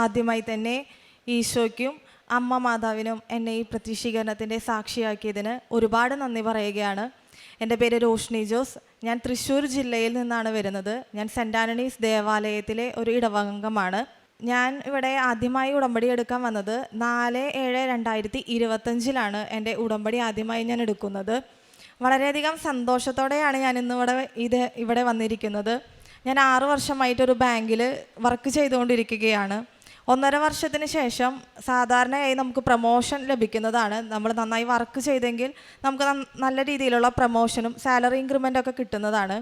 ആദ്യമായി തന്നെ ഈശോയ്ക്കും അമ്മ മാതാവിനും എന്നെ ഈ പ്രത്യക്ഷീകരണത്തിൻ്റെ സാക്ഷിയാക്കിയതിന് ഒരുപാട് നന്ദി പറയുകയാണ്. എൻ്റെ പേര് റോഷ്നി ജോസ്. ഞാൻ തൃശ്ശൂർ ജില്ലയിൽ നിന്നാണ് വരുന്നത്. ഞാൻ സെൻറ്റ് ആൻ്റണീസ് ദേവാലയത്തിലെ ഒരു ഇടവകമാണ്. ഞാൻ ഇവിടെ ആദ്യമായി ഉടമ്പടി എടുക്കാൻ വന്നത് 4/7/2025 എൻ്റെ ഉടമ്പടി ആദ്യമായി ഞാൻ എടുക്കുന്നത്. വളരെയധികം സന്തോഷത്തോടെയാണ് ഞാൻ ഇവിടെ വന്നിരിക്കുന്നത്. ഞാൻ 6 വർഷമായിട്ടൊരു ബാങ്കിൽ വർക്ക് ചെയ്തുകൊണ്ടിരിക്കുകയാണ്. 1.5 വർഷത്തിന് ശേഷം സാധാരണയായി നമുക്ക് പ്രൊമോഷൻ ലഭിക്കുന്നതാണ്. നമ്മൾ നന്നായി വർക്ക് ചെയ്തെങ്കിൽ നമുക്ക് നല്ല രീതിയിലുള്ള പ്രൊമോഷനും സാലറി ഇൻക്രിമെൻ്റൊക്കെ കിട്ടുന്നതാണ്.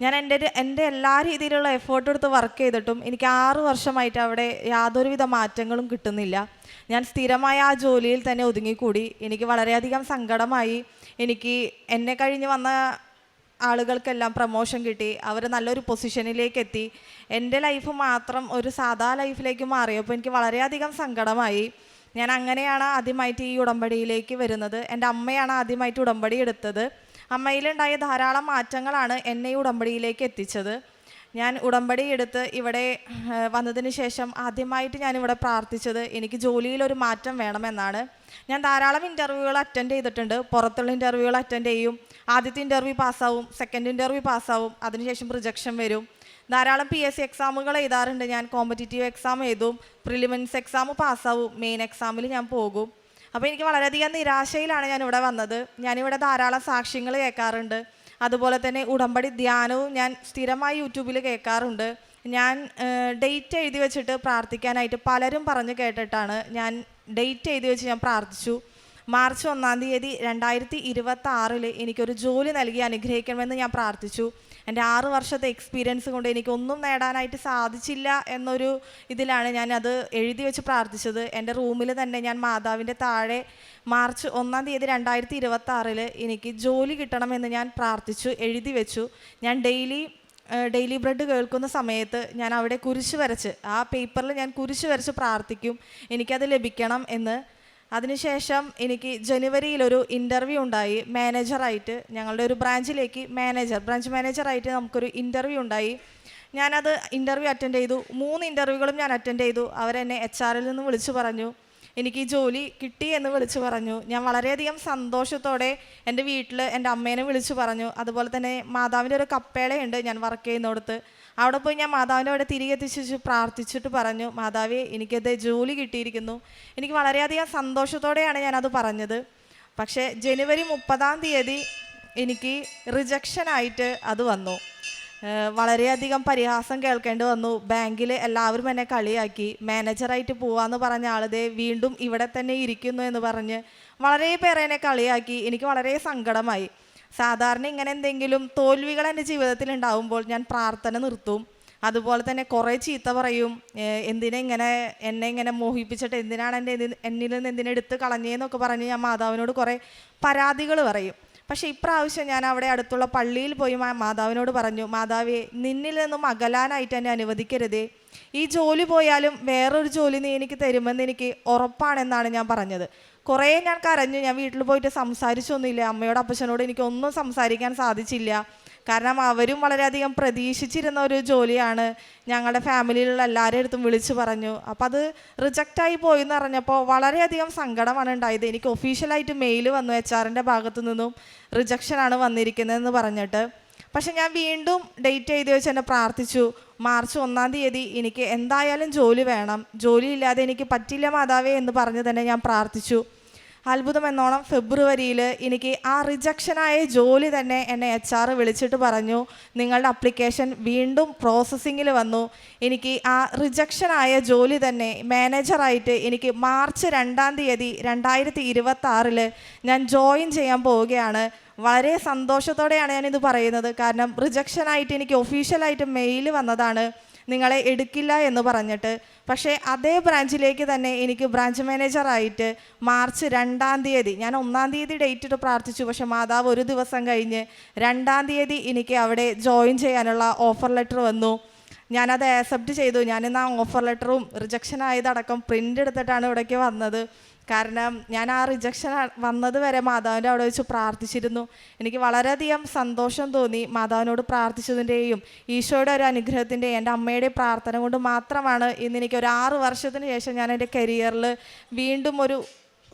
ഞാൻ എൻ്റെ എല്ലാ രീതിയിലുള്ള എഫേർട്ട് എടുത്ത് വർക്ക് ചെയ്തിട്ടും എനിക്ക് 6 വർഷമായിട്ട് അവിടെ യാതൊരുവിധ മാറ്റങ്ങളും കിട്ടുന്നില്ല. ഞാൻ സ്ഥിരമായ ആ ജോലിയിൽ തന്നെ ഒതുങ്ങിക്കൂടി. എനിക്ക് വളരെയധികം സങ്കടമായി. എനിക്ക് എന്നെ കഴിഞ്ഞ് വന്ന ആളുകൾക്കെല്ലാം പ്രൊമോഷൻ കിട്ടി, അവർ നല്ലൊരു പൊസിഷനിലേക്ക് എത്തി. എൻ്റെ ലൈഫ് മാത്രം ഒരു സാധാ ലൈഫിലേക്ക് മാറിയപ്പോൾ എനിക്ക് വളരെയധികം സങ്കടമായി. ഞാൻ അങ്ങനെയാണ് ആദ്യമായിട്ട് ഈ ഉടമ്പടിയിലേക്ക് വരുന്നത്. എൻ്റെ അമ്മയാണ് ആദ്യമായിട്ട് ഉടമ്പടി എടുത്തത്. അമ്മയിലുണ്ടായ ധാരാളം മാറ്റങ്ങളാണ് എന്നെ ഈ ഉടമ്പടിയിലേക്ക് എത്തിച്ചത്. ഞാൻ ഉടമ്പടി എടുത്ത് ഇവിടെ വന്നതിന് ശേഷം ആദ്യമായിട്ട് ഞാനിവിടെ പ്രാർത്ഥിച്ചത് എനിക്ക് ജോലിയിലൊരു മാറ്റം വേണമെന്നാണ്. ഞാൻ ധാരാളം ഇൻ്റർവ്യൂകൾ അറ്റൻഡ് ചെയ്തിട്ടുണ്ട്. പുറത്തുള്ള ഇൻ്റർവ്യൂകൾ അറ്റൻഡ് ചെയ്യും. ആദ്യത്തെ ഇൻ്റർവ്യൂ പാസ്സാവും, സെക്കൻഡ് ഇൻ്റർവ്യൂ പാസ്സാവും, അതിനുശേഷം റിജക്ഷൻ വരും. ധാരാളം PSC എക്സാമുകൾ എഴുതാറുണ്ട്. ഞാൻ കോമ്പറ്റീറ്റീവ് എക്സാം എഴുതും, പ്രിലിമിനൻസ് എക്സാം പാസ്സാവും, മെയിൻ എക്സാമിൽ ഞാൻ പോകും. അപ്പോൾ എനിക്ക് വളരെയധികം നിരാശയിലാണ് ഞാനിവിടെ വന്നത്. ഞാനിവിടെ ധാരാളം സാക്ഷ്യങ്ങൾ കേൾക്കാറുണ്ട്. അതുപോലെ തന്നെ ഉടമ്പടി ധ്യാനവും ഞാൻ സ്ഥിരമായി യൂട്യൂബിൽ കേൾക്കാറുണ്ട്. ഞാൻ ഡേറ്റ് എഴുതി വെച്ചിട്ട് പ്രാർത്ഥിക്കാനായിട്ട് പലരും പറഞ്ഞു കേട്ടിട്ടാണ് ഞാൻ ഡേറ്റ് എഴുതി വെച്ച് ഞാൻ പ്രാർത്ഥിച്ചു. മാർച്ച് 1 തീയതി 2026 എനിക്കൊരു ജോലി നൽകി അനുഗ്രഹിക്കണമെന്ന് ഞാൻ പ്രാർത്ഥിച്ചു. എൻ്റെ 6 വർഷത്തെ എക്സ്പീരിയൻസ് കൊണ്ട് എനിക്കൊന്നും നേടാനായിട്ട് സാധിച്ചില്ല എന്നൊരു ഇതിലാണ് ഞാനത് എഴുതി വെച്ച് പ്രാർത്ഥിച്ചത്. എൻ്റെ റൂമിൽ തന്നെ ഞാൻ മാതാവിൻ്റെ താഴെ മാർച്ച് 1 തീയതി 2026 എനിക്ക് ജോലി കിട്ടണമെന്ന് ഞാൻ പ്രാർത്ഥിച്ചു, എഴുതി വെച്ചു. ഞാൻ ഡെയിലി ബ്രെഡ് കേൾക്കുന്ന സമയത്ത് ഞാൻ അവിടെ കുരിശ് വരച്ച്, ആ പേപ്പറിൽ ഞാൻ കുരിശ് വരച്ച് പ്രാർത്ഥിക്കും എനിക്കത് ലഭിക്കണം എന്ന്. അതിനുശേഷം എനിക്ക് ജനുവരിയിലൊരു ഇൻ്റർവ്യൂ ഉണ്ടായി. മാനേജറായിട്ട് ഞങ്ങളുടെ ഒരു ബ്രാഞ്ചിലേക്ക് ബ്രാഞ്ച് മാനേജറായിട്ട് നമുക്കൊരു ഇൻ്റർവ്യൂ ഉണ്ടായി. ഞാനത് ഇൻ്റർവ്യൂ അറ്റൻഡ് ചെയ്തു. 3 ഇൻ്റർവ്യൂകളും ഞാൻ അറ്റൻഡ് ചെയ്തു. അവരെന്നെ HR-ൽ നിന്ന് വിളിച്ചു പറഞ്ഞു എനിക്ക് ഈ ജോലി കിട്ടി എന്ന് വിളിച്ചു പറഞ്ഞു. ഞാൻ വളരെയധികം സന്തോഷത്തോടെ എൻ്റെ വീട്ടിൽ എൻ്റെ അമ്മേനെ വിളിച്ചു പറഞ്ഞു. അതുപോലെ തന്നെ മാതാവിൻ്റെ ഒരു കപ്പേളയുണ്ട് ഞാൻ വർക്ക് ചെയ്യുന്നിടത്ത്. അവിടെ പോയി ഞാൻ മാതാവിൻ്റെ അവിടെ തിരികെ എത്തിച്ച് പ്രാർത്ഥിച്ചിട്ട് പറഞ്ഞു, മാതാവേ എനിക്കത് ജോലി കിട്ടിയിരിക്കുന്നു. എനിക്ക് വളരെയധികം സന്തോഷത്തോടെയാണ് ഞാനത് പറഞ്ഞത്. പക്ഷേ ജനുവരി 30 തീയതി എനിക്ക് റിജക്ഷനായിട്ട് അത് വന്നു. വളരെയധികം പരിഹാസം കേൾക്കേണ്ടി വന്നു. ബാങ്കിൽ എല്ലാവരും എന്നെ കളിയാക്കി. മാനേജറായിട്ട് പോവാന്ന് പറഞ്ഞ ആളതേ വീണ്ടും ഇവിടെ തന്നെ ഇരിക്കുന്നു എന്ന് പറഞ്ഞ് വളരെ പേരെ എന്നെ കളിയാക്കി. എനിക്ക് വളരെ സങ്കടമായി. സാധാരണ ഇങ്ങനെ എന്തെങ്കിലും തോൽവികൾ എൻ്റെ ജീവിതത്തിൽ ഉണ്ടാകുമ്പോൾ ഞാൻ പ്രാർത്ഥന നിർത്തും. അതുപോലെ തന്നെ കുറേ ചീത്ത പറയും. എന്നെ ഇങ്ങനെ മോഹിപ്പിച്ചിട്ട് എന്നിൽ നിന്ന് എന്തിനെടുത്ത് കളഞ്ഞേന്നൊക്കെ പറഞ്ഞ് ഞാൻ മാതാവിനോട് കുറേ പരാതികൾ പറയും. പക്ഷേ ഇപ്രാവശ്യം ഞാൻ അവിടെ അടുത്തുള്ള പള്ളിയിൽ പോയി മാതാവിനോട് പറഞ്ഞു, മാതാവേ നിന്നിൽ നിന്നും അകലാനായിട്ട് എന്നെ അനുവദിക്കരുതേ. ഈ ജോലി പോയാലും വേറൊരു ജോലി നീ എനിക്ക് തരുമെന്ന് എനിക്ക് ഉറപ്പാണെന്നാണ് ഞാൻ പറഞ്ഞത്. കുറേ ഞാൻ കരഞ്ഞു. ഞാൻ വീട്ടിൽ പോയിട്ട് സംസാരിച്ചൊന്നുമില്ല. അമ്മയോട് അപ്പച്ചനോട് എനിക്കൊന്നും സംസാരിക്കാൻ സാധിച്ചില്ല. കാരണം അവരും വളരെയധികം പ്രതീക്ഷിച്ചിരുന്ന ഒരു ജോലിയാണ്. ഞങ്ങളുടെ ഫാമിലിയിലുള്ള എല്ലാവരുടെ അടുത്തും വിളിച്ചു പറഞ്ഞു. അപ്പം അത് റിജക്റ്റായി പോയി എന്ന് പറഞ്ഞപ്പോൾ വളരെയധികം സങ്കടമാണ് ഉണ്ടായത്. എനിക്ക് ഒഫീഷ്യലായിട്ട് മെയിൽ വന്നു HR-ൻ്റെ ഭാഗത്തു നിന്നും റിജക്ഷനാണ് വന്നിരിക്കുന്നതെന്ന് പറഞ്ഞിട്ട്. പക്ഷെ ഞാൻ വീണ്ടും ഡേറ്റ് എഴുതി വെച്ച് എന്നെ പ്രാർത്ഥിച്ചു. മാർച്ച് 1 തീയതി എനിക്ക് എന്തായാലും ജോലി വേണം, ജോലിയില്ലാതെ എനിക്ക് പറ്റില്ല മാതാവേ എന്ന് പറഞ്ഞ് തന്നെ ഞാൻ പ്രാർത്ഥിച്ചു. അത്ഭുതം എന്നോണം ഫെബ്രുവരിയിൽ എനിക്ക് ആ റിജക്ഷനായ ജോലി തന്നെ എന്നെ HR വിളിച്ചിട്ട് പറഞ്ഞു, നിങ്ങളുടെ അപ്ലിക്കേഷൻ വീണ്ടും പ്രോസസ്സിങ്ങിൽ വന്നു. എനിക്ക് ആ റിജക്ഷനായ ജോലി തന്നെ മാനേജറായിട്ട് എനിക്ക് മാർച്ച് 2 തീയതി 2026 ഞാൻ ജോയിൻ ചെയ്യാൻ പോവുകയാണ്. വളരെ സന്തോഷത്തോടെയാണ് ഞാനിത് പറയുന്നത്. കാരണം റിജക്ഷനായിട്ട് എനിക്ക് ഒഫീഷ്യലായിട്ട് മെയിൽ വന്നതാണ്, നിങ്ങളെ എടുക്കില്ല എന്ന് പറഞ്ഞിട്ട്. പക്ഷേ അതേ ബ്രാഞ്ചിലേക്ക് തന്നെ എനിക്ക് ബ്രാഞ്ച് മാനേജറായിട്ട് മാർച്ച് 2 തീയതി, ഞാൻ 1 തീയതി ഡേറ്റ് ഇട്ട് പ്രാർത്ഥിച്ചു. പക്ഷെ മാതാവ് ഒരു ദിവസം കഴിഞ്ഞ് 2 തീയതി എനിക്ക് അവിടെ ജോയിൻ ചെയ്യാനുള്ള ഓഫർ ലെറ്റർ വന്നു. ഞാനത് ആക്സെപ്റ്റ് ചെയ്തു. ഞാനിന്ന് ആ ഓഫർ ലെറ്ററും റിജക്ഷൻ ആയതടക്കം പ്രിൻ്റ് എടുത്തിട്ടാണ് ഇവിടേക്ക് വന്നത്. കാരണം ഞാൻ ആ റിജക്ഷൻ വന്നത് വരെ മാതാവിൻ്റെ അവിടെ വെച്ച് പ്രാർത്ഥിച്ചിരുന്നു. എനിക്ക് വളരെയധികം സന്തോഷം തോന്നി മാതാവിനോട് പ്രാർത്ഥിച്ചതിൻ്റെയും ഈശോയുടെ ഒരു അനുഗ്രഹത്തിൻ്റെയും എൻ്റെ അമ്മയുടെ പ്രാർത്ഥന കൊണ്ട് മാത്രമാണ് ഇന്ന് എനിക്ക് ഒരു 6 വർഷത്തിന് ശേഷം ഞാൻ എൻ്റെ കരിയറിൽ വീണ്ടും ഒരു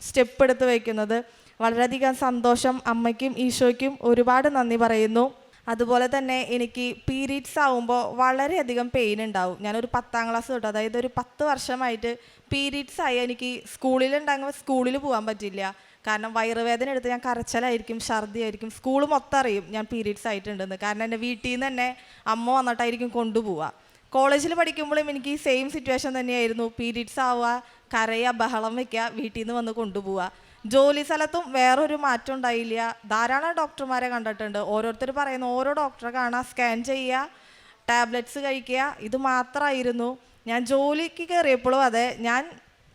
സ്റ്റെപ്പ് എടുത്ത് വയ്ക്കുന്നത്. വളരെയധികം സന്തോഷം. അമ്മയ്ക്കും ഈശോയ്ക്കും ഒരുപാട് നന്ദി പറയുന്നു. അതുപോലെ തന്നെ എനിക്ക് പീരീഡ്സ് ആവുമ്പോൾ വളരെയധികം പെയിൻ ഉണ്ടാവും. ഞാനൊരു 10ാം ക്ലാസ് തൊട്ട്, അതായത് ഒരു 10 വർഷമായിട്ട് പീരീഡ്സ് ആയി എനിക്ക് സ്കൂളിലുണ്ടാകുമ്പോൾ സ്കൂളിൽ പോകാൻ പറ്റില്ല. കാരണം വയറുവേദന എടുത്ത് ഞാൻ കരച്ചിലായിരിക്കും, ഛർദിയായിരിക്കും. സ്കൂൾ മൊത്തം അറിയും ഞാൻ പീരീഡ്സ് ആയിട്ടുണ്ടെന്ന്. കാരണം എൻ്റെ വീട്ടിൽ നിന്ന് തന്നെ അമ്മ വന്നിട്ടായിരിക്കും കൊണ്ടുപോവുക. കോളേജിൽ പഠിക്കുമ്പോഴും എനിക്ക് ഈ സെയിം സിറ്റുവേഷൻ തന്നെയായിരുന്നു. പീരീഡ്സ് ആവുക, കരയുക, ബഹളം വയ്ക്കുക, വീട്ടിൽ നിന്ന് വന്ന് കൊണ്ടുപോവുക. ജോലി സ്ഥലത്തും വേറൊരു മാറ്റം ഉണ്ടായില്ല. ധാരാളം ഡോക്ടർമാരെ കണ്ടിട്ടുണ്ട്. ഓരോരുത്തർ പറയുന്നു ഓരോ ഡോക്ടറെ കാണാൻ, സ്കാൻ ചെയ്യുക, ടാബ്ലറ്റ്സ് കഴിക്കുക, ഇത് മാത്രമായിരുന്നു. ഞാൻ ജോലിക്ക് കയറിയപ്പോഴും അതെ, ഞാൻ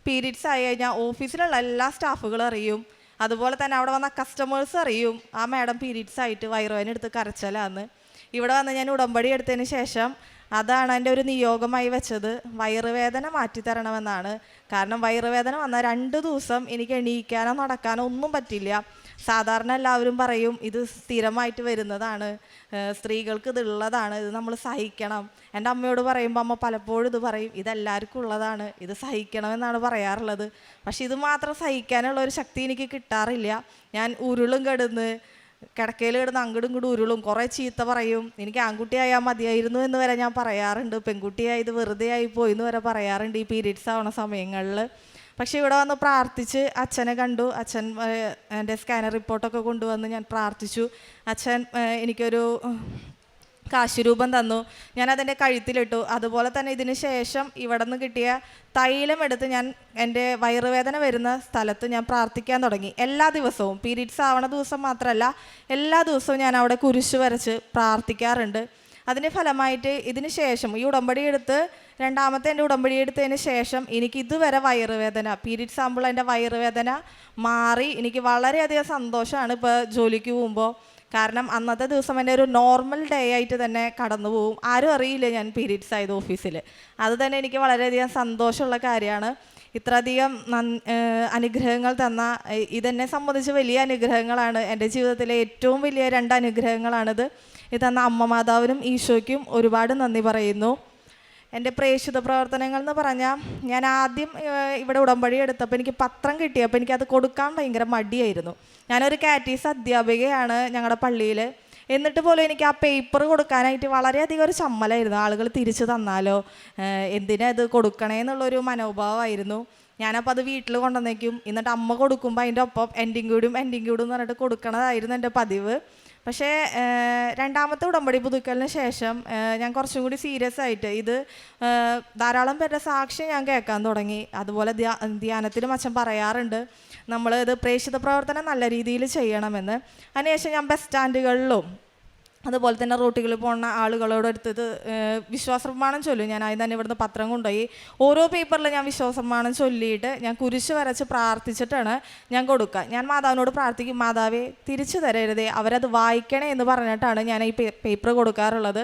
പീരീഡ്സ് ആയി കഴിഞ്ഞാൽ ഓഫീസിലുള്ള എല്ലാ സ്റ്റാഫുകളും അറിയും. അതുപോലെ തന്നെ അവിടെ വന്ന കസ്റ്റമേഴ്സ് അറിയും ആ മാഡം പീരീഡ്സ് ആയിട്ട് വയറുവേദന എടുത്ത് കരച്ചിലാന്ന്. ഇവിടെ വന്ന് ഞാൻ ഉടമ്പടി എടുത്തതിന് ശേഷം അതാണ് എൻ്റെ ഒരു നിയോഗമായി വെച്ചത്, വയറുവേദന മാറ്റിത്തരണമെന്നാണ്. കാരണം വയറുവേദന വന്നാൽ 2 ദിവസം എനിക്ക് എണീക്കാനോ നടക്കാനോ ഒന്നും പറ്റില്ല. സാധാരണ എല്ലാവരും പറയും ഇത് സ്ഥിരമായിട്ട് വരുന്നതാണ്, സ്ത്രീകൾക്ക് ഇതുള്ളതാണ്, ഇത് നമ്മൾ സഹിക്കണം. എൻ്റെ അമ്മയോട് പറയുമ്പോൾ അമ്മ പലപ്പോഴും ഇത് പറയും, ഇതെല്ലാവർക്കും ഉള്ളതാണ്, ഇത് സഹിക്കണമെന്നാണ് പറയാറുള്ളത്. പക്ഷെ ഇത് മാത്രം സഹിക്കാനുള്ള ഒരു ശക്തി എനിക്ക് കിട്ടാറില്ല. ഞാൻ ഉരുളും കിടക്കയിൽ കിടന്ന് അങ്ങോട്ടും ഇങ്ങോട്ടും ഉരുളും, കുറേ ചീത്ത പറയും. എനിക്ക് ആൺകുട്ടിയായാൽ മതിയായിരുന്നു എന്ന് വരെ ഞാൻ പറയാറുണ്ട്. പെൺകുട്ടിയായി ഇത് വെറുതെ ആയി പോയി എന്ന് വരെ പറയാറുണ്ട് ഈ പീരീഡ്സ് ആവണ സമയങ്ങളിൽ. പക്ഷെ ഇവിടെ വന്ന് പ്രാർത്ഥിച്ച് അച്ഛനെ കണ്ടു. അച്ഛൻ എൻ്റെ സ്കാനർ റിപ്പോർട്ടൊക്കെ കൊണ്ടുവന്ന് ഞാൻ പ്രാർത്ഥിച്ചു. അച്ഛൻ എനിക്കൊരു കാശുരൂപം തന്നു. ഞാനതെൻ്റെ കഴുത്തിലിട്ടു. അതുപോലെ തന്നെ ഇതിന് ശേഷം ഇവിടെ നിന്ന് കിട്ടിയ തൈലം എടുത്ത് ഞാൻ എൻ്റെ വയറുവേദന വരുന്ന സ്ഥലത്ത് ഞാൻ പ്രാർത്ഥിക്കാൻ തുടങ്ങി. എല്ലാ ദിവസവും, പീരീഡ്സ് ആവണ ദിവസം മാത്രമല്ല, എല്ലാ ദിവസവും ഞാൻ അവിടെ കുരിശ് വരച്ച് പ്രാർത്ഥിക്കാറുണ്ട്. അതിൻ്റെ ഫലമായിട്ട് ഇതിന് ശേഷം ഈ ഉടമ്പടി എടുത്ത് രണ്ടാമത്തെ എൻ്റെ ഉടമ്പടി എടുത്തതിന് ശേഷം എനിക്ക് ഇതുവരെ വയറുവേദന, പീരീഡ്സ് ആകുമ്പോൾ എൻ്റെ വയറുവേദന മാറി. എനിക്ക് വളരെയധികം സന്തോഷമാണ് ഇപ്പോൾ ജോലിക്ക് പോകുമ്പോൾ. കാരണം അന്നത്തെ ദിവസം എൻ്റെ ഒരു നോർമൽ ഡേ ആയിട്ട് തന്നെ കടന്നു പോകും. ആരും അറിയില്ല ഞാൻ പീരീഡ്സ് ആയത് ഓഫീസിൽ. അത് തന്നെ എനിക്ക് വളരെയധികം സന്തോഷമുള്ള കാര്യമാണ്. ഇത്രയധികം അനുഗ്രഹങ്ങൾ തന്ന, ഇതെന്നെ സംബന്ധിച്ച് വലിയ അനുഗ്രഹങ്ങളാണ്. എൻ്റെ ജീവിതത്തിലെ ഏറ്റവും വലിയ 2 അനുഗ്രഹങ്ങളാണിത്. ഇത് തന്ന അമ്മ മാതാവിനും ഈശോയ്ക്കും ഒരുപാട് നന്ദി പറയുന്നു. എൻ്റെ പ്രേക്ഷിത പ്രവർത്തനങ്ങൾ എന്ന് പറഞ്ഞാൽ, ഞാൻ ആദ്യം ഇവിടെ ഉടമ്പടി എടുത്തപ്പോൾ എനിക്ക് പത്രം കിട്ടിയപ്പോൾ എനിക്കത് കൊടുക്കാൻ ഭയങ്കര മടിയായിരുന്നു. ഞാനൊരു കാറ്റീസ് അധ്യാപികയാണ് ഞങ്ങളുടെ പള്ളിയിൽ. എന്നിട്ട് പോലും എനിക്ക് ആ പേപ്പർ കൊടുക്കാനായിട്ട് വളരെയധികം ഒരു ചമ്മലായിരുന്നു. ആളുകൾ തിരിച്ചു തന്നാലോ, എന്തിനാ ഇത് കൊടുക്കണേ എന്നുള്ളൊരു മനോഭാവമായിരുന്നു. ഞാനപ്പോൾ അത് വീട്ടിൽ കൊണ്ടുവന്നേക്കും. എന്നിട്ട് അമ്മ കൊടുക്കുമ്പോൾ അതിൻ്റെ ഒപ്പം എൻഡിങ് കൂടും എന്ന് പറഞ്ഞിട്ട് കൊടുക്കണതായിരുന്നു എൻ്റെ പതിവ്. പക്ഷേ രണ്ടാമത്തെ ഉടമ്പടി പുതുക്കലിന് ശേഷം ഞാൻ കുറച്ചും കൂടി സീരിയസ് ആയിട്ട് ഇത് ധാരാളം പേരുടെ സാക്ഷ്യം ഞാൻ കേൾക്കാൻ തുടങ്ങി. അതുപോലെ ധ്യാനത്തിലും അച്ഛൻ പറയാറുണ്ട് നമ്മൾ ഇത് പ്രേക്ഷിത പ്രവർത്തനം നല്ല രീതിയിൽ ചെയ്യണമെന്ന്. അതിനുശേഷം ഞാൻ ബസ് സ്റ്റാൻഡുകളിലും അതുപോലെ തന്നെ റൂട്ടുകളിൽ പോകുന്ന ആളുകളോട് അടുത്തത് വിശ്വാസപ്രമാണം ചൊല്ലും. ഞാൻ ആദ്യം തന്നെ ഇവിടുന്ന് പത്രം കൊണ്ടുപോയി ഓരോ പേപ്പറിൽ ഞാൻ വിശ്വാസപ്രമാണം ചൊല്ലിയിട്ട് ഞാൻ കുരിശ് വരച്ച് പ്രാർത്ഥിച്ചിട്ടാണ് ഞാൻ കൊടുക്കുക. ഞാൻ മാതാവിനോട് പ്രാർത്ഥിക്കും, മാതാവേ തിരിച്ചു തരരുതേ, അവരത് വായിക്കണേ എന്ന് പറഞ്ഞിട്ടാണ് ഞാൻ ഈ പേപ്പർ കൊടുക്കാറുള്ളത്.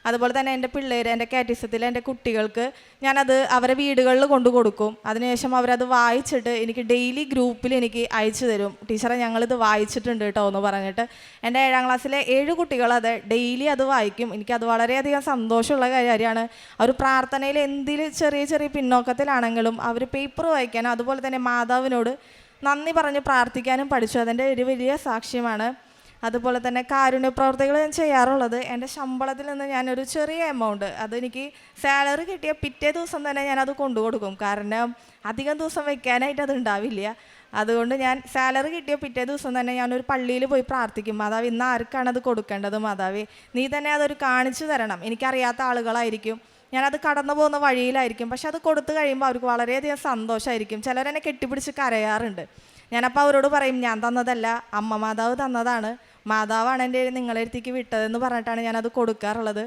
അതുപോലെ തന്നെ എൻ്റെ പിള്ളേർ, എൻ്റെ കാറ്റിസത്തിൽ എൻ്റെ കുട്ടികൾക്ക് ഞാനത് അവരെ വീടുകളിൽ കൊണ്ടു കൊടുക്കും. അതിനുശേഷം അവരത് വായിച്ചിട്ട് എനിക്ക് ഡെയിലി ഗ്രൂപ്പിൽ എനിക്ക് അയച്ചു തരും, ടീച്ചറെ ഞങ്ങളിത് വായിച്ചിട്ടുണ്ട് കേട്ടോ എന്ന് പറഞ്ഞിട്ട്. എൻ്റെ 7ാം ക്ലാസ്സിലെ 7 കുട്ടികൾ അത് ഡെയിലി അത് വായിക്കും. എനിക്കത് വളരെയധികം സന്തോഷമുള്ള കാര്യമാണ്. അവർ പ്രാർത്ഥനയിൽ എന്തിൽ ചെറിയ ചെറിയ പിന്നോക്കത്തിലാണെങ്കിലും അവർ പേപ്പർ വായിക്കാനും അതുപോലെ തന്നെ മാതാവിനോട് നന്ദി പറഞ്ഞ് പ്രാർത്ഥിക്കാനും പഠിച്ചു. അതിൻ്റെ ഒരു വലിയ സാക്ഷ്യമാണ്. അതുപോലെ തന്നെ കാരുണ്യ പ്രവർത്തികൾ ഞാൻ ചെയ്യാറുള്ളത്, എൻ്റെ ശമ്പളത്തിൽ നിന്ന് ഞാനൊരു ചെറിയ എമൗണ്ട്, അതെനിക്ക് സാലറി കിട്ടിയ പിറ്റേ ദിവസം തന്നെ ഞാനത് കൊണ്ടു കൊടുക്കും. കാരണം അധികം ദിവസം വെക്കാനായിട്ട് അത് ഉണ്ടാവില്ല. അതുകൊണ്ട് ഞാൻ സാലറി കിട്ടിയ പിറ്റേ ദിവസം തന്നെ ഞാനൊരു പള്ളിയിൽ പോയി പ്രാർത്ഥിക്കും, മാതാവ് ഇന്ന് ആർക്കാണ് അത് കൊടുക്കേണ്ടത്, മാതാവേ നീ തന്നെ അതൊരു കാണിച്ചു തരണം. എനിക്കറിയാത്ത ആളുകളായിരിക്കും, ഞാനത് കടന്നു പോകുന്ന വഴിയിലായിരിക്കും, പക്ഷെ അത് കൊടുത്തു കഴിയുമ്പോൾ അവർക്ക് വളരെയധികം സന്തോഷമായിരിക്കും. ചിലരെന്നെ കെട്ടിപ്പിടിച്ച് കരയാറുണ്ട്. ഞാനപ്പോൾ അവരോട് പറയും, ഞാൻ തന്നതല്ല, അമ്മ മാതാവ് തന്നതാണ്, മാതാവാണ് എൻ്റെ നിങ്ങളെ അടുത്തേക്ക് വിട്ടതെന്ന് പറഞ്ഞിട്ടാണ് ഞാനത് കൊടുക്കാറുള്ളത്.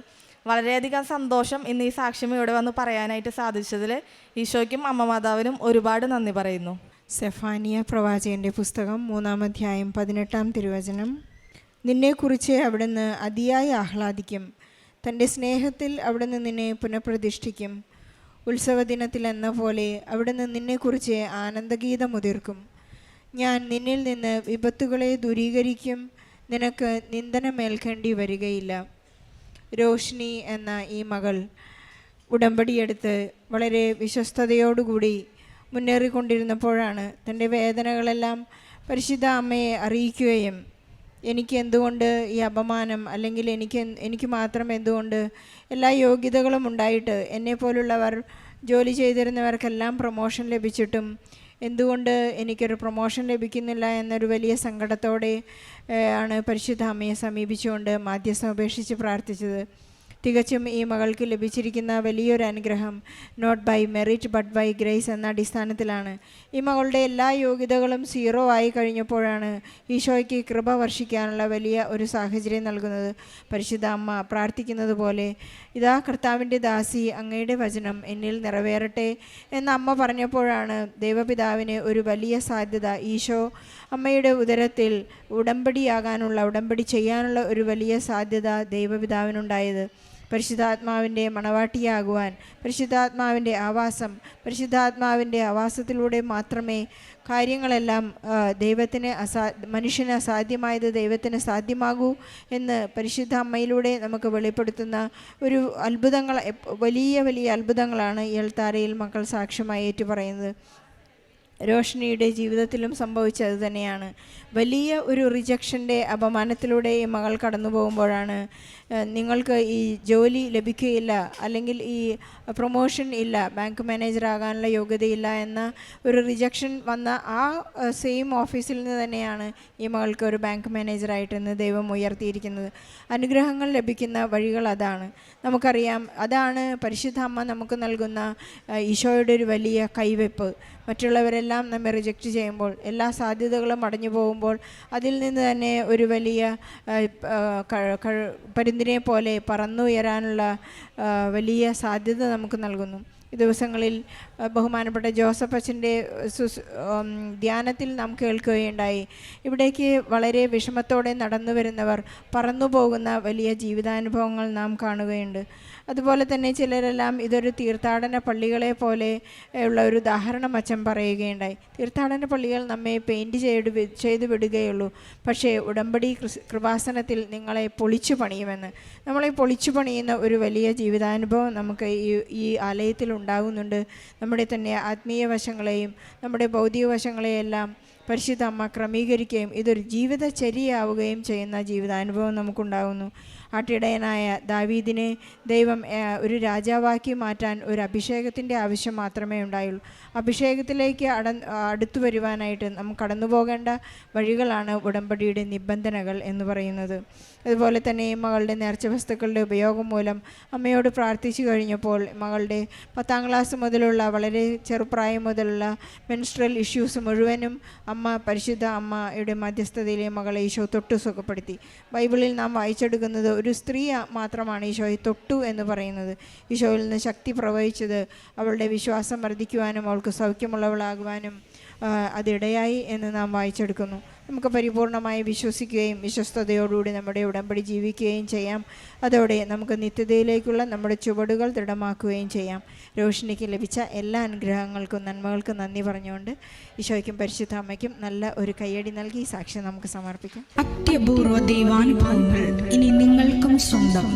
വളരെയധികം സന്തോഷം ഇന്ന് ഈ സാക്ഷ്യം ഇവിടെ വന്ന് പറയാനായിട്ട് സാധിച്ചതിൽ ഈശോയ്ക്കും അമ്മ മാതാവിനും ഒരുപാട് നന്ദി പറയുന്നു. സെഫാനിയ പ്രവാചകൻ്റെ പുസ്തകം 3-ാം അധ്യായം 18-ാം തിരുവചനം. നിന്നെക്കുറിച്ച് അവിടുന്ന് അതിയായി ആഹ്ലാദിക്കും, തൻ്റെ സ്നേഹത്തിൽ അവിടുന്ന് നിന്നെ പുനഃപ്രതിഷ്ഠിക്കും. ഉത്സവദിനത്തിലെന്ന പോലെ അവിടുന്ന് നിന്നെക്കുറിച്ച് ആനന്ദഗീതമുതിർക്കും. ഞാൻ നിന്നിൽ നിന്ന് വിപത്തുകളെ ദൂരീകരിക്കും, നിനക്ക് നിന്ദനമേൽക്കേണ്ടി വരികയില്ല. രോഷ്നി എന്ന ഈ മകൾ ഉടമ്പടിയെടുത്ത് വളരെ വിശ്വസ്തയോടുകൂടി മുന്നേറിക്കൊണ്ടിരുന്നപ്പോഴാണ് തൻ്റെ വേദനകളെല്ലാം പരിശുദ്ധ അമ്മയെ അറിയിക്കുകയും എനിക്ക് എന്തുകൊണ്ട് ഈ അപമാനം, അല്ലെങ്കിൽ എനിക്ക് മാത്രം എന്തുകൊണ്ട് എല്ലാ യോഗ്യതകളും ഉണ്ടായിട്ട് എന്നെപ്പോലുള്ളവർ ജോലി ചെയ്തിരുന്നവർക്കെല്ലാം പ്രൊമോഷൻ ലഭിച്ചിട്ടും എന്തുകൊണ്ട് എനിക്കൊരു പ്രൊമോഷൻ ലഭിക്കുന്നില്ല എന്നൊരു വലിയ സങ്കടത്തോടെ ആണ് പരിശുദ്ധ അമ്മയെ സമീപിച്ചുകൊണ്ട് മാധ്യസ്ഥം അപേക്ഷിച്ച് പ്രാർത്ഥിച്ചത്. തികച്ചും ഈ മകൾക്ക് ലഭിച്ചിരിക്കുന്ന വലിയൊരു അനുഗ്രഹം not by merit but by grace എന്ന അടിസ്ഥാനത്തിലാണ്. ഈ മകളുടെ എല്ലാ യോഗ്യതകളും 0 ആയി കഴിഞ്ഞപ്പോഴാണ് ഈശോയ്ക്ക് കൃപ വർഷിക്കാനുള്ള വലിയ ഒരു സാഹചര്യം നൽകുന്നത്. പരിശുദ്ധ അമ്മ പ്രാർത്ഥിക്കുന്നത് പോലെ, ഇതാ കർത്താവിൻ്റെ ദാസി, അങ്ങയുടെ വചനം എന്നിൽ നിറവേറട്ടെ എന്ന് അമ്മ പറഞ്ഞപ്പോഴാണ് ദൈവപിതാവിന് ഒരു വലിയ സാധ്യത, ഈശോ അമ്മയുടെ ഉദരത്തിൽ ഉടമ്പടി ചെയ്യാനുള്ള ഒരു വലിയ സാധ്യത ദൈവപിതാവിനുണ്ടായത്. പരിശുദ്ധാത്മാവിൻ്റെ മണവാട്ടിയാകുവാൻ, പരിശുദ്ധാത്മാവിൻ്റെ ആവാസത്തിലൂടെ മാത്രമേ കാര്യങ്ങളെല്ലാം മനുഷ്യന് അസാധ്യമായത് ദൈവത്തിന് സാധ്യമാകൂ എന്ന് പരിശുദ്ധ അമ്മയിലൂടെ നമുക്ക് വെളിപ്പെടുത്തുന്ന ഒരു വലിയ വലിയ അത്ഭുതങ്ങളാണ് ഈ അൾത്താരയിൽ മക്കൾ സാക്ഷ്യമായി ഏറ്റുപറയുന്നത്. രോഷ്നിയുടെ ജീവിതത്തിലും സംഭവിച്ചത് തന്നെയാണ്. വലിയ ഒരു റിജക്ഷൻ്റെ അപമാനത്തിലൂടെ ഈ മകൾ കടന്നു പോകുമ്പോഴാണ് നിങ്ങൾക്ക് ഈ ജോലി ലഭിക്കുകയില്ല, അല്ലെങ്കിൽ ഈ പ്രൊമോഷൻ ഇല്ല, ബാങ്ക് മാനേജർ ആകാനുള്ള യോഗ്യതയില്ല എന്ന ഒരു റിജക്ഷൻ വന്ന ആ സെയിം ഓഫീസിൽ നിന്ന് തന്നെയാണ് ഈ മകൾക്ക് ഒരു ബാങ്ക് മാനേജറായിട്ട് ഇന്ന് ദൈവം ഉയർത്തിയിരിക്കുന്നത്. അനുഗ്രഹങ്ങൾ ലഭിക്കുന്ന വഴികൾ അതാണ്. നമുക്കറിയാം, അതാണ് പരിശുദ്ധ അമ്മ നമുക്ക് നൽകുന്ന ഈശോയുടെ ഒരു വലിയ കൈവെപ്പ്. മറ്റുള്ളവരെല്ലാം നമ്മെ റിജക്റ്റ് ചെയ്യുമ്പോൾ, എല്ലാ സാധ്യതകളും അടഞ്ഞു പോകുമ്പോൾ, അതിൽ നിന്ന് തന്നെ ഒരു വലിയ പരുന്തിനെ പോലെ പറന്നുയരാനുള്ള വലിയ സാധ്യത നമുക്ക് നൽകുന്നു. ഈ ദിവസങ്ങളിൽ ബഹുമാനപ്പെട്ട ജോസഫ് അച്ഛൻ്റെ ധ്യാനത്തിൽ നാം കേൾക്കുകയുണ്ടായി. ഇവിടേക്ക് വളരെ വിഷമത്തോടെ നടന്നു വരുന്നവർ പറന്നു പോകുന്ന വലിയ ജീവിതാനുഭവങ്ങൾ നാം കാണുകയുണ്ട്. അതുപോലെ തന്നെ ചിലരെല്ലാം ഇതൊരു തീർത്ഥാടന പള്ളികളെ പോലെ ഉള്ള ഒരു ഉദാഹരണം അച്ഛൻ പറയുകയുണ്ടായി. തീർത്ഥാടന പള്ളികൾ നമ്മെ പെയിൻറ്റ് ചെയ്ത് വിടുകയുള്ളൂ, പക്ഷേ ഉടമ്പടി കൃപാസനത്തിൽ നിങ്ങളെ പൊളിച്ചു പണിയുമെന്ന്. നമ്മളെ പൊളിച്ചു പണിയുന്ന ഒരു വലിയ ജീവിതാനുഭവം നമുക്ക് ഈ ആലയത്തിൽ ഉണ്ടാകുന്നുണ്ട്. നമ്മുടെ തന്നെ ആത്മീയ വശങ്ങളെയും നമ്മുടെ ഭൗതിക വശങ്ങളെയെല്ലാം പരിശുദ്ധ അമ്മ ക്രമീകരിക്കുകയും ഇതൊരു ജീവിതചര്യയാവുകയും ചെയ്യുന്ന ജീവിതാനുഭവം നമുക്കുണ്ടാകുന്നു. ആട്ടിടയനായ ദാവീദിനെ ദൈവം ഒരു രാജാവാക്കി മാറ്റാൻ ഒരു അഭിഷേകത്തിൻ്റെ ആവശ്യം മാത്രമേ ഉണ്ടായുള്ളൂ. അഭിഷേകത്തിലേക്ക് അടുത്തു വരുവാനായിട്ട് നമുക്ക് കടന്നു പോകേണ്ട വഴികളാണ് ഉടമ്പടിയുടെ നിബന്ധനകൾ എന്ന് പറയുന്നത്. അതുപോലെ തന്നെ മകളുടെ നേർച്ച വസ്തുക്കളുടെ ഉപയോഗം മൂലം അമ്മയോട് പ്രാർത്ഥിച്ചു കഴിഞ്ഞപ്പോൾ മകളുടെ 10ാം ക്ലാസ് മുതലുള്ള, വളരെ ചെറുപ്രായം മുതലുള്ള മെൻസ്ട്രൽ ഇഷ്യൂസ് മുഴുവനും പരിശുദ്ധ അമ്മയുടെ മധ്യസ്ഥതയിലെ മകളെ ഈശോ തൊട്ടു സുഖപ്പെടുത്തി. ബൈബിളിൽ നാം വായിച്ചെടുക്കുന്നത് ഒരു സ്ത്രീ മാത്രമാണ് ഈശോയെ തൊട്ടു എന്ന് പറയുന്നത്. ഈശോയിൽ നിന്ന് ശക്തി പ്രവഹിച്ചത് അവളുടെ വിശ്വാസം വർദ്ധിക്കുവാനും അവൾക്ക് സൗഖ്യമുള്ളവളാകുവാനും അതിടയായി എന്ന് നാം വായിച്ചെടുക്കുന്നു. നമുക്ക് പരിപൂർണമായി വിശ്വസിക്കുകയും വിശ്വസ്തയോടുകൂടി നമ്മുടെ ഉടമ്പടി ജീവിക്കുകയും ചെയ്യാം. അതോടെ നമുക്ക് നിത്യതയിലേക്കുള്ള നമ്മുടെ ചുവടുകൾ ദൃഢമാക്കുകയും ചെയ്യാം. രോഷിനിക്ക് ലഭിച്ച എല്ലാ അനുഗ്രഹങ്ങൾക്കും നന്മകൾക്കും നന്ദി പറഞ്ഞുകൊണ്ട് ഈശോയ്ക്കും പരിശുദ്ധ അമ്മയ്ക്കും നല്ല ഒരു കയ്യടി നൽകി സാക്ഷ്യം നമുക്ക് സമർപ്പിക്കാം. അത്യപൂർവ ദൈവാനുഭവങ്ങൾ ഇനി നിങ്ങൾക്കും സ്വന്തം.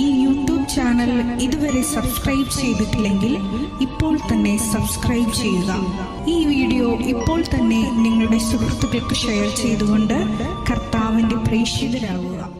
ഈ യൂട്യൂബ് ചാനൽ ഇതുവരെ സബ്സ്ക്രൈബ് ചെയ്തിട്ടില്ലെങ്കിൽ ഇപ്പോൾ തന്നെ സബ്സ്ക്രൈബ് ചെയ്യുക. ഈ വീഡിയോ ഇപ്പോൾ തന്നെ നിങ്ങളുടെ സുഹൃത്തുക്കൾക്ക് ഷെയർ ചെയ്തുകൊണ്ട് കർത്താവിൻ്റെ പ്രേക്ഷിതരാകുക.